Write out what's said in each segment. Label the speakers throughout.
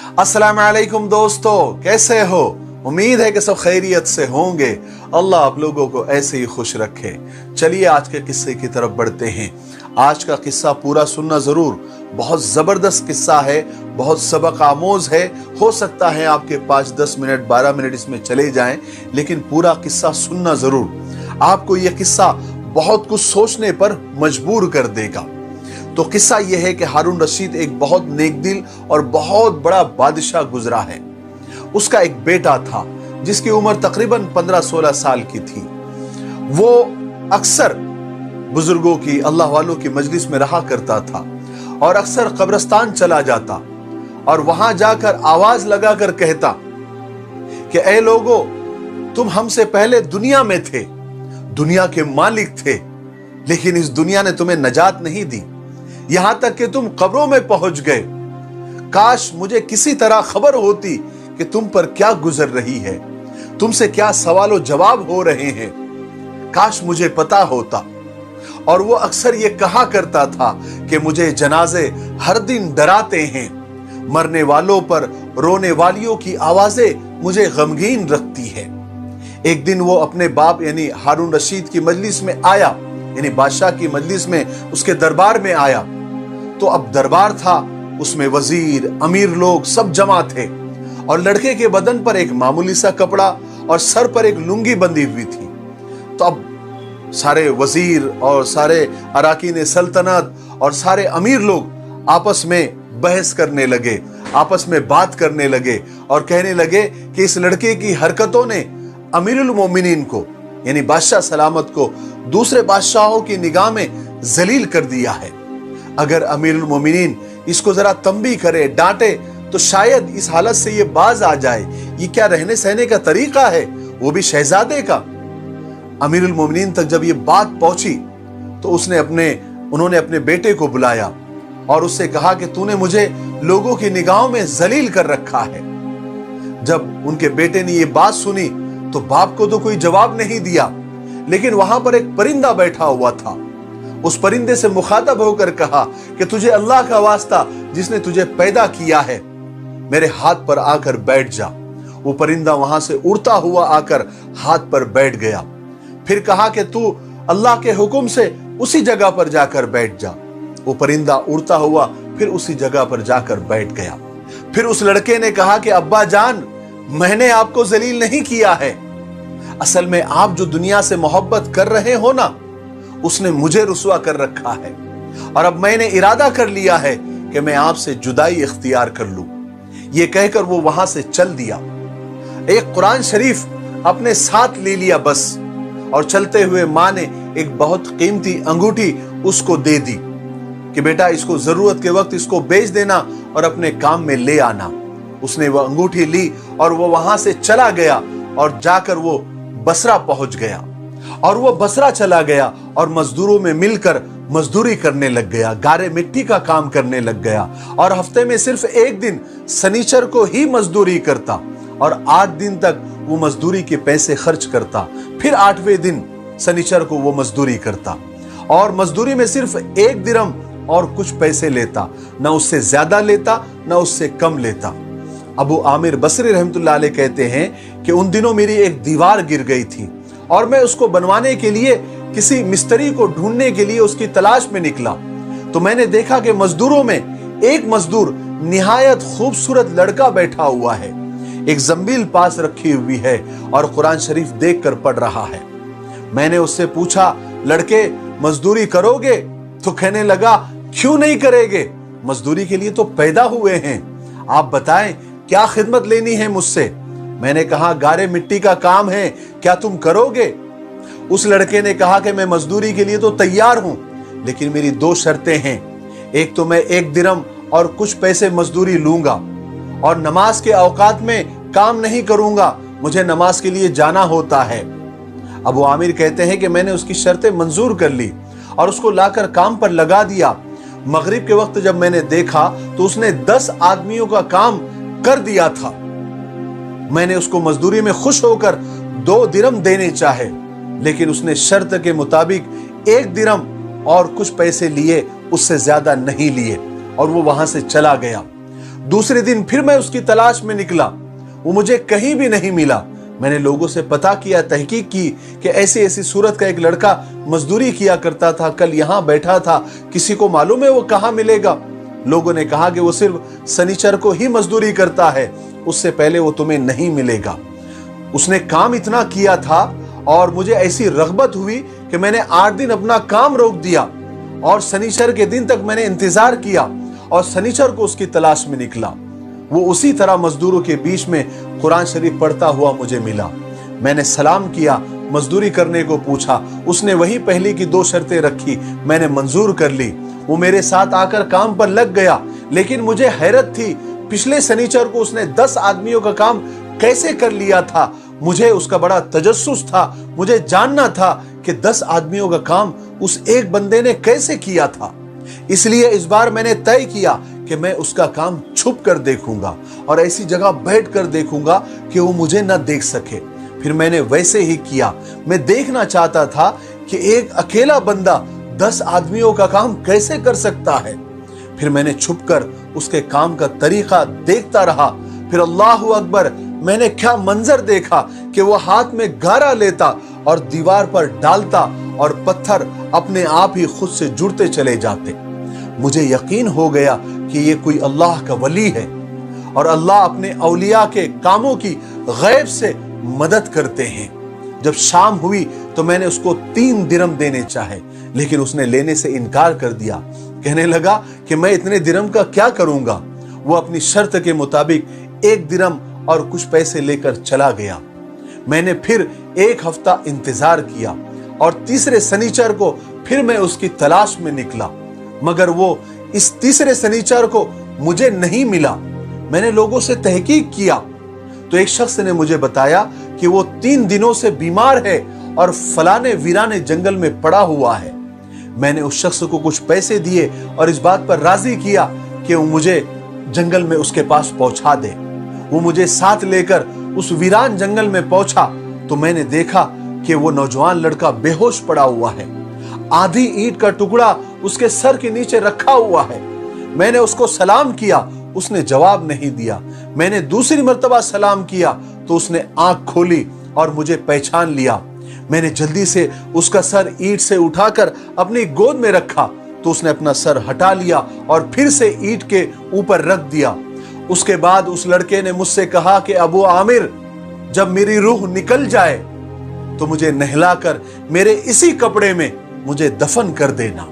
Speaker 1: अस्सलाम वालेकुम दोस्तों, कैसे हो? उम्मीद है कि सब खैरियत से होंगे। अल्लाह आप लोगों को ऐसे ही खुश रखे। चलिए आज के किस्से की तरफ बढ़ते हैं। आज का किस्सा पूरा सुनना जरूर, बहुत जबरदस्त किस्सा है, बहुत सबक आमोज है। हो सकता है आपके 5-10 मिनट 12 मिनट इसमें चले जाएं, लेकिन पूरा किस्सा सुनना जरूर। आपको यह किस्सा बहुत कुछ सोचने पर मजबूर कर देगा। तो किस्सा यह है कि हारून रशीद एक बहुत नेकदिल और बहुत बड़ा बादशाह गुजरा है। उसका एक बेटा था जिसकी उम्र तकरीबन 15-16 साल की थी। वो अक्सर बुजुर्गों की, अल्लाह वालों की मजलिस में रहा करता था और अक्सर कब्रिस्तान चला जाता और वहां जाकर आवाज लगाकर कहता कि ऐ लोगों, तुम हमसे पहले दुनिया में थे, दुनिया के मालिक थे, लेकिन इस दुनिया ने तुम्हें नजात नहीं दी, यहां तक कि तुम कब्रों में पहुंच गए। काश मुझे किसी तरह खबर होती कि तुम पर क्या गुजर रही है, तुमसे क्या सवाल जवाब हो रहे हैं, काश मुझे पता होता। और वो अक्सर ये कहा करता था कि मुझे जनाजे हर दिन डराते हैं, मरने वालों पर रोने वालियों की आवाजें मुझे गमगीन रखती है। एक दिन वो अपने बाप यानी हारून रशीद की मजलिस में आया, यानी बादशाह की मजलिस में, उसके दरबार में आया। तो अब दरबार था, उसमें वजीर, अमीर लोग सब जमा थे और लड़के के बदन पर एक मामूली सा कपड़ा और सर पर एक लुंगी बंधी हुई थी। तो अब सारे वजीर और सारे अराकीन सल्तनत और सारे अमीर लोग आपस में बहस करने लगे, आपस में बात करने लगे और कहने लगे कि इस लड़के की हरकतों ने अमीरुल मोमिनीन को यानी बादशाह सलामत को दूसरे बादशाहों की निगाह में जलील कर दिया है। अगर अमीरुल मोमिनीन इसको जरा तंबी करे, डांटे, तो शायद इस हालत से ये बाज आ जाए। ये क्या रहने सहने का तरीका है, वो भी शहजादे का। अमीरुल मोमिनीन तक जब ये बात पहुंची तो उन्होंने अपने बेटे को बुलाया और उससे कहा कि तूने मुझे लोगों की निगाहों में जलील कर रखा है। जब उनके बेटे ने ये बात सुनी तो बाप को तो कोई जवाब नहीं दिया, लेकिन वहां पर एक परिंदा बैठा हुआ था। उस परिंदे से मुखातब होकर कहा कि तुझे अल्लाह का वास्ता जिसने तुझे पैदा किया है, मेरे हाथ पर आकर बैठ जा। वो परिंदा वहां से उड़ता हुआ आकर हाथ पर बैठ गया। फिर कहा कि तू अल्लाह के हुक्म से उसी जगह पर जाकर बैठ जा। वो परिंदा उड़ता हुआ फिर उसी जगह पर जाकर बैठ गया। फिर उस लड़के ने कहा कि अब्बा जान, मैंने आपको जलील नहीं किया है, असल में आप जो दुनिया से मोहब्बत कर रहे हो ना, उसने मुझे रुसवा कर रखा है और अब मैंने इरादा कर लिया है कि मैं आपसे जुदाई इख्तियार कर लूं। यह कहकर वो वहां से चल दिया। एक कुरान शरीफ अपने साथ ले लिया बस, और चलते हुए मां ने एक बहुत कीमती अंगूठी उसको दे दी कि बेटा इसको जरूरत के वक्त इसको बेच देना और अपने काम में ले आना। उसने वो अंगूठी ली और वो वहां से चला गया और जाकर वो बसरा पहुंच गया। और वो बसरा चला गया और मजदूरों में मिलकर मजदूरी करने लग गया, गारे मिट्टी का काम करने लग गया और हफ्ते में सिर्फ एक दिन शनिचर को ही मजदूरी करता और 8 दिन तक वो मजदूरी के पैसे खर्च करता। फिर 8वें दिन शनिचर को वो मजदूरी करता और मजदूरी में सिर्फ 1 दिरहम और कुछ पैसे लेता, ना उससे ज्यादा लेता ना उससे कम लेता। अबू आमिर बसरी रहमतुल्लाह अलैह कहते हैं कि उन दिनों मेरी एक दीवार गिर गई थी और मैं उसको बनवाने के लिए किसी मिस्त्री को ढूंढने के लिए उसकी तलाश में निकला। तो मैंने देखा कि मजदूरों में एक मजदूर निहायत खूबसूरत लड़का बैठा हुआ है, एक जंबील पास रखी हुई है और कुरान शरीफ देखकर पढ़ रहा है। मैंने उससे पूछा, लड़के मजदूरी करोगे? तो कहने लगा, क्यों नहीं करेंगे, मजदूरी के लिए तो पैदा हुए हैं, आप बताएं क्या खिदमत लेनी है मुझसे। मैंने कहा, गारे मिट्टी का काम है, क्या तुम करोगे? उस लड़के ने कहा कि मैं मजदूरी के लिए तो तैयार हूं, लेकिन मेरी 2 शर्तें हैं। एक तो मैं 1 दिरहम और कुछ पैसे मजदूरी लूंगा और नमाज के औकात में काम नहीं करूंगा, मुझे नमाज के लिए जाना होता है। अबू आमिर कहते हैं कि मैंने उसकी शर्तें मंजूर कर ली और उसको लाकर काम पर लगा दिया। मगरिब के वक्त जब मैंने देखा तो उसने 10 आदमियों का काम कर दिया था। मैंने उसको मजदूरी में खुश होकर 2 दिरहम देने चाहे, लेकिन उसने शर्त के मुताबिक 1 दिरहम और कुछ पैसे लिए, उससे ज्यादा नहीं लिए और वो वहां से चला गया। दूसरे दिन फिर मैं उसकी तलाश में निकला, वो मुझे कहीं भी नहीं मिला। मैंने लोगों से पता किया, तहकीक की कि ऐसी ऐसी सूरत का एक लड़का मजदूरी किया करता था, कल यहाँ बैठा था, किसी को मालूम है वो कहाँ मिलेगा? लोगों ने कहा कि वो सिर्फ शनिचर को ही मजदूरी करता है, उससे पहले वो तुम्हें नहीं मिलेगा। उसने काम इतना किया था और मुझे ऐसी रग़बत हुई कि मैंने 8 दिन अपना काम रोक दिया और शनिचर के दिन तक मैंने इंतजार किया और शनिचर को उसकी तलाश में निकला। वो उसी तरह मजदूरों के बीच में कुरान शरीफ पढ़ता हुआ मुझे मिला। मैंने सलाम किया, मजदूरी करने को पूछा, उसने वही पहले की 2 शर्तें रखी, मैंने मंजूर कर ली। वो मेरे साथ आकर काम पर लग गया, लेकिन मुझे हैरत थी, पिछले शनिचर को उसने 10 आदमियों का काम कैसे कर लिया था। मुझे उसका बड़ा तजस्सुस था, मुझे जानना था कि 10 आदमियों का काम उस एक बंदे ने कैसे किया था। इसलिए इस बार मैंने तय किया कि मैं उसका काम छुप कर देखूंगा और ऐसी जगह बैठ कर देखूंगा कि वो मुझे न देख सके। फिर मैंने वैसे ही किया। मैं देखना चाहता था कि एक अकेला बंदा 10 आदमियों का काम कैसे कर सकता है। फिर मैंने छुपकर उसके काम का तरीका देखता रहा। फिर अल्लाहु अकबर, मैंने क्या मंजर देखा कि वो हाथ में गारा लेता और दीवार पर डालता और पत्थर अपने आप ही खुद से जुड़ते चले जाते। मुझे यकीन हो गया कि ये कोई अल्लाह का वली है और अल्लाह अपने औलिया के कामों की गैब से मदद करते हैं। जब शाम हुई तो मैंने उसको 3 दिरहम देने चाहे, लेकिन उसने लेने से इनकार कर दिया। कहने लगा कि मैं इतने दिरहम का क्या करूंगा। वो अपनी शर्त के मुताबिक 1 दिरहम और कुछ पैसे लेकर चला गया। मैंने फिर 1 हफ्ता इंतजार किया और तीसरे शनिचर को फिर मैं उसकी तलाश में निकला, मगर वो इस तीसरे शनिचर को मुझे नहीं मिला। मैंने लोगों से तहकीक किया तो एक शख्स ने मुझे बताया कि वो 3 दिनों से बीमार है और फलाने वीराने जंगल में पड़ा हुआ है। मैंने उस शख्स को कुछ पैसे दिए और इस बात पर राजी किया कि वो मुझे जंगल में उसके पास पहुंचा दे। वो मुझे साथ लेकर उस वीरान जंगल में पहुंचा तो मैंने देखा कि वो नौजवान लड़का बेहोश पड़ा हुआ है। आधी ईंट का टुकड़ा उसके सर के नीचे रखा हुआ है। मैंने उसको सलाम किया, उसने जवाब नहीं दिया। मैंने दूसरी मर्तबा सलाम किया तो उसने आंख खोली और मुझे पहचान लिया। मैंने जल्दी से उसका सर ईंट से उठाकर अपनी गोद में रखा तो उसने अपना सर हटा लिया और फिर से ईंट के ऊपर रख दिया। उसके बाद उस लड़के ने मुझसे कहा कि अबू आमिर, जब मेरी रूह निकल जाए तो मुझे नहलाकर मेरे इसी कपड़े में मुझे दफन कर देना।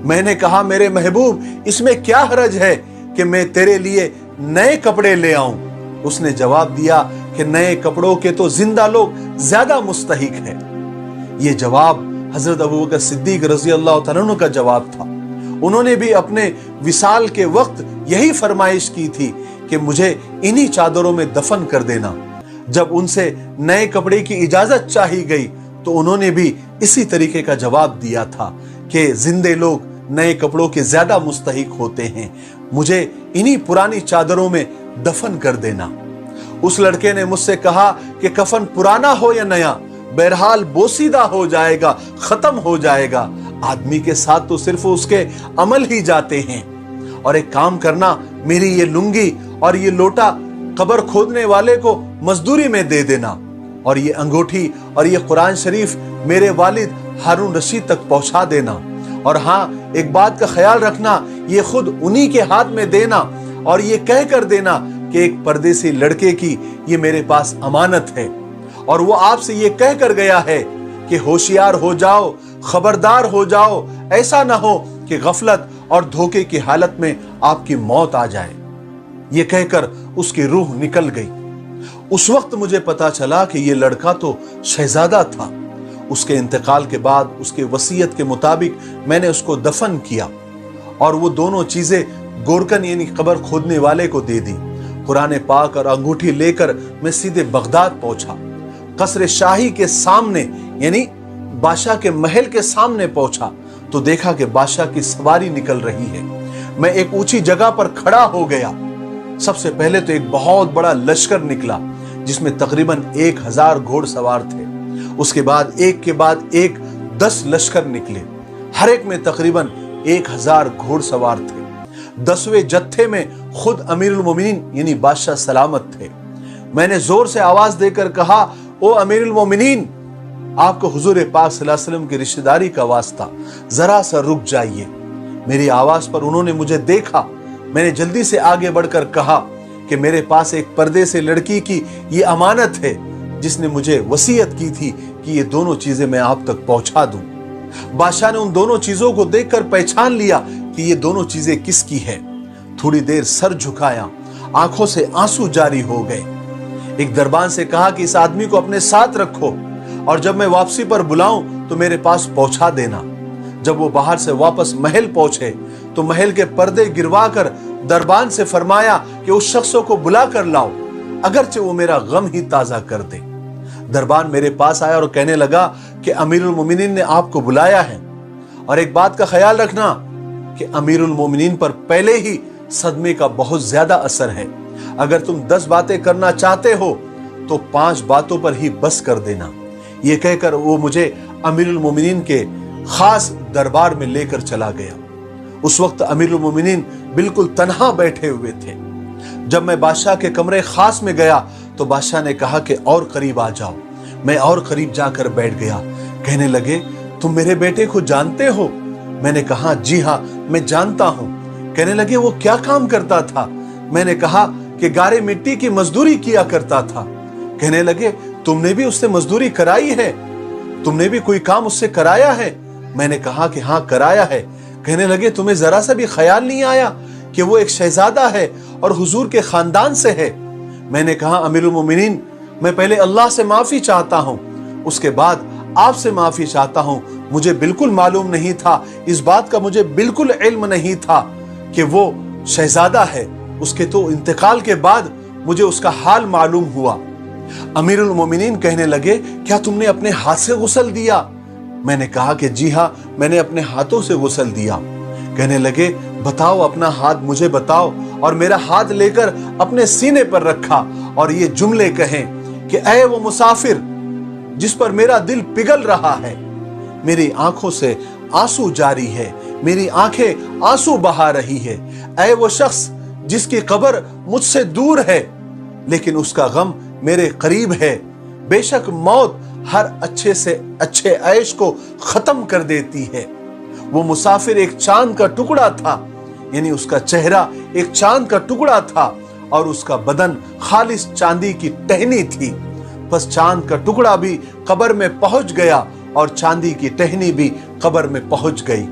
Speaker 1: मैंने कहा, मेरे महबूब, इसमें क्या हरज है कि मैं तेरे लिए नए कपड़े ले आऊं। उसने जवाब दिया कि नए कपड़ों के तो जिंदा लोग ज्यादा मुस्तहिक हैं। यह जवाब हजरत अबू बकर सिद्दीक रजी अल्लाह तआला अन्हु का जवाब था। उन्होंने भी अपने विसाल के वक्त यही फरमाइश की थी कि मुझे इन्हीं चादरों में दफन कर देना। जब उनसे नए कपड़े की इजाजत चाही गई तो उन्होंने भी इसी तरीके का जवाब दिया था कि जिंदे लोग नए कपड़ों के ज्यादा मुस्तहिक होते हैं, मुझे इन्हीं पुरानी चादरों में दफन कर देना। उस लड़के ने मुझसे कहा कि कफन पुराना हो या नया, बहरहाल बोसीदा हो जाएगा, खत्म हो जाएगा। आदमी के साथ तो सिर्फ उसके अमल ही जाते हैं। और एक काम करना, मेरी ये लुंगी और ये लोटा कब्र खोदने वाले को मजदूरी में दे देना और ये अंगूठी और ये कुरान शरीफ मेरे वालिद हारून रशीद तक पहुंचा देना। और हाँ, एक बात का ख्याल रखना, ये खुद उन्हीं के हाथ में देना और ये कह कर देना कि एक परदेसी लड़के की ये मेरे पास अमानत है और वो आपसे ये कह कर गया है कि होशियार हो जाओ, खबरदार हो जाओ, ऐसा ना हो कि गफलत और धोखे की हालत में आपकी मौत आ जाए। ये कहकर उसकी रूह निकल गई। उस वक्त मुझे पता चला कि ये लड़का तो शहजादा था। उसके इंतकाल के बाद उसके वसीयत के मुताबिक मैंने उसको दफन किया और वो दोनों चीजें गोरकन यानी कब्र खोदने वाले को दे दी। कुरान पाक और अंगूठी लेकर मैं सीधे बगदाद पहुंचा। कसर शाही के सामने यानी बादशाह के महल के सामने पहुंचा तो देखा कि बादशाह की सवारी निकल रही है। मैं एक ऊंची जगह पर खड़ा हो गया। सबसे पहले तो एक बहुत बड़ा लश्कर निकला जिसमें तकरीबन 1000 घोड़सवार थे। उसके बाद एक 10 लश्कर निकले, हर एक में तकरीबन 1000 घोड़सवार थे। 10वें जत्थे में खुद अमीरुल मोमिनीन यानी बादशाह सलामत थे। मैंने जोर से आवाज देकर कहा, ओ अमीरुल मोमिनीन, आपको हुजूर पाक सल्लल्लाहु अलैहि वसल्लम की रिश्तेदारी का वास्ता, जरा सा रुक जाइए। मेरी आवाज पर उन्होंने मुझे देखा। मैंने जल्दी से आगे बढ़कर कहा कि मेरे पास एक पर्दे से लड़की की ये अमानत है, जिसने मुझे वसीयत की थी कि ये दोनों चीजें मैं आप तक पहुंचा दूं। बादशाह ने उन दोनों चीजों को देखकर पहचान लिया कि ये दोनों चीजें किसकी है। थोड़ी देर सर झुकाया, आंखों से आंसू जारी हो गए। एक दरबान से कहा कि इस आदमी को अपने साथ रखो और जब मैं वापसी पर बुलाऊं तो मेरे पास पहुंचा देना। जब वो बाहर से वापस महल पहुंचे तो महल के पर्दे गिरवाकर दरबान से फरमाया कि उस शख्स को बुला कर लाओ, अगरचे वो मेरा गम ही ताजा कर दे। दरबान मेरे पास आया और कहने लगा कि अमीरुल मोमिनीन ने आपको बुलाया है, और एक बात का ख्याल रखना कि अमीरुल मोमिनीन पर पहले ही सदमे का बहुत ज्यादा असर है। अगर तुम 10 बातें करना चाहते हो तो 5 बातों पर ही बस कर देना। ये कहकर वो मुझे अमीरुल मोमिनीन के खास दरबार में लेकर चला गया। उस वक्त अमीरुल मोमिनीन बिल्कुल तन्हा बैठे हुए थे। जब मैं बादशाह के कमरे खास में गया तो बादशाह ने कहा कि और करीब आ जाओ। मैं और करीब जाकर बैठ गया। कहने लगे, तुम मेरे बेटे को जानते हो? मैंने कहा, जी हाँ, मैं जानता हूं। कहने लगे, वो क्या काम करता था? मैंने कहा कि गारे मिट्टी की मजदूरी किया करता था। कहने लगे, तुमने भी उससे मजदूरी कराई है? तुमने भी कोई काम उससे कराया है? मैंने कहा कि हाँ, कराया है। कहने लगे, तुम्हें जरा सा भी ख्याल नहीं आया कि वो एक शहजादा है और हुजूर के खानदान से है? मैंने कहा, अमीरुल मोमिनीन, मैं पहले अल्लाह से माफी चाहता हूं, उसके बाद आपसे माफी चाहता हूं। मुझे बिल्कुल मालूम नहीं था, इस बात का मुझे बिल्कुल इल्म नहीं था कि वो शहजादा है। उसके तो इंतकाल के बाद मुझे उसका हाल मालूम हुआ। अमीरुल मोमिनीन कहने लगे, क्या तुमने अपने हाथ से गुस्ल दिया? मैंने कहा कि जी हाँ, मैंने अपने हाथों से गुस्ल दिया। कहने लगे, बताओ, अपना हाथ मुझे बताओ। और मेरा हाथ लेकर अपने सीने पर रखा और ये जुमले कहें कि ऐ वो मुसाफिर जिस पर मेरा दिल पिघल रहा है, मेरी आंखों से आंसू जारी है, मेरी आंखें आंसू बहा रही है। ऐ वो शख्स जिसकी कब्र मुझसे दूर है लेकिन उसका गम मेरे करीब है। बेशक मौत हर अच्छे से अच्छे ऐश को खत्म कर देती है। वो मुसाफिर एक चांद का टुकड़ा था, यानी उसका चेहरा एक चांद का टुकड़ा था और उसका बदन खालिस चांदी की टहनी थी। बस चांद का टुकड़ा भी कब्र में पहुंच गया और चांदी की टहनी भी कब्र में पहुंच गई।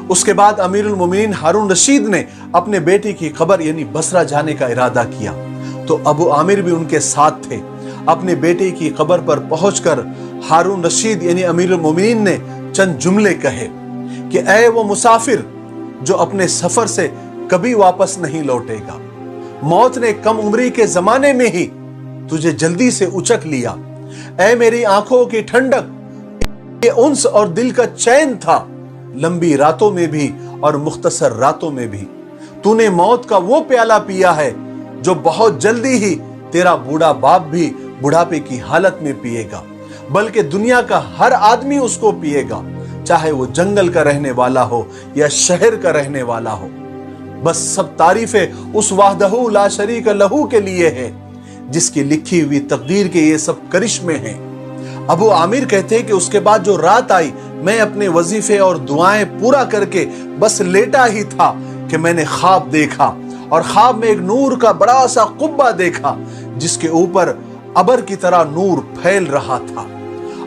Speaker 1: उसके बाद अमीरुल मोमिनीन हारून रशीद ने अपने बेटे की कब्र यानी बसरा जाने का इरादा किया, तो अबू आमिर भी उनके साथ थे। अपने बेटे की कब्र पर पहुंचकर हारून रशीद यानी अमीरुल मोमिनीन ने चंद जुमले कहे कि ऐ वो मुसाफिर जो अपने सफर से कभी वापस नहीं लौटेगा, मौत ने कम उम्री के जमाने में ही तुझे जल्दी से उचक लिया। ऐ मेरी आंखों की ठंडक, ये उन्स और दिल का चैन था, लंबी रातों में भी और मुख्तसर रातों में भी। तूने मौत का वो प्याला पिया है जो बहुत जल्दी ही तेरा बूढ़ा बाप भी बुढ़ापे की हालत में पिएगा, बल्कि दुनिया का हर आदमी उसको पिएगा, चाहे वो जंगल का रहने वाला हो या शहर का रहने वाला हो। बस सब तारीफें उस वाहदहू ला शरीक लहू के लिए है जिसकी लिखी हुई तकदीर के ये सब करिश्मे हैं। अबू आमिर कहते हैं कि उसके बाद जो रात आई, मैं अपने वजीफे और दुआएं पूरा करके बस लेटा ही था कि मैंने ख्वाब देखा, और ख्वाब में एक नूर का बड़ा सा कुब्बा देखा जिसके ऊपर अबर की तरह नूर फैल रहा था।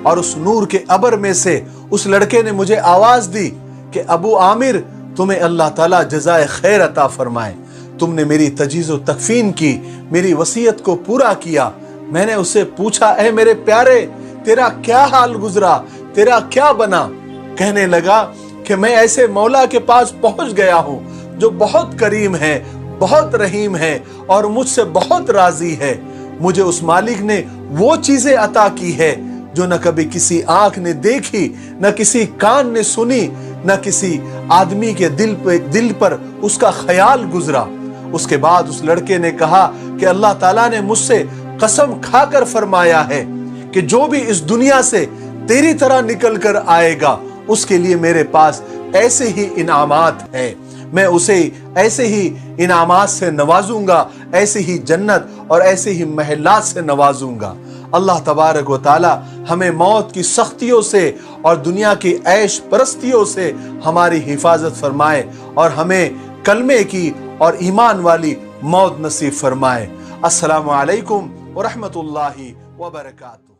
Speaker 1: और उस नूर के अबर में से उस लड़के ने मुझे आवाज दी कि अबू आमिर, तुम्हें अल्लाह ताला जज़ाए खैर अता फरमाए, तुमने मेरी तजीज़ो तकफीन की, मेरी वसीयत को पूरा किया। मैंने उससे पूछा, ऐ मेरे प्यारे, तेरा क्या हाल गुजरा, तेरा क्या बना? कहने लगा कि मैं ऐसे मौला के पास पहुंच गया हूं जो बहुत करीम है, बहुत रहीम है और मुझसे बहुत राजी है। मुझे उस मालिक ने वो चीजें अता की है जो न कभी किसी आंख ने देखी, न किसी कान ने सुनी, न किसी आदमी के दिल पर उसका ख्याल गुजरा। उसके बाद उस लड़के ने कहा कि अल्लाह ताला ने मुझसे कसम खाकर फरमाया है कि जो भी इस दुनिया से तेरी तरह निकल कर आएगा उसके लिए मेरे पास ऐसे ही इनामात है। میں اسے ایسے ہی انعامات سے نوازوں گا، ایسے ہی جنت اور ایسے ہی محلات سے نوازوں گا۔ اللہ تبارک و تعالی ہمیں موت کی سختیوں سے اور دنیا کی عیش پرستیوں سے ہماری حفاظت فرمائے اور ہمیں کلمے کی اور ایمان والی موت نصیب فرمائے۔ السلام علیکم ورحمۃ اللہ وبرکاتہ۔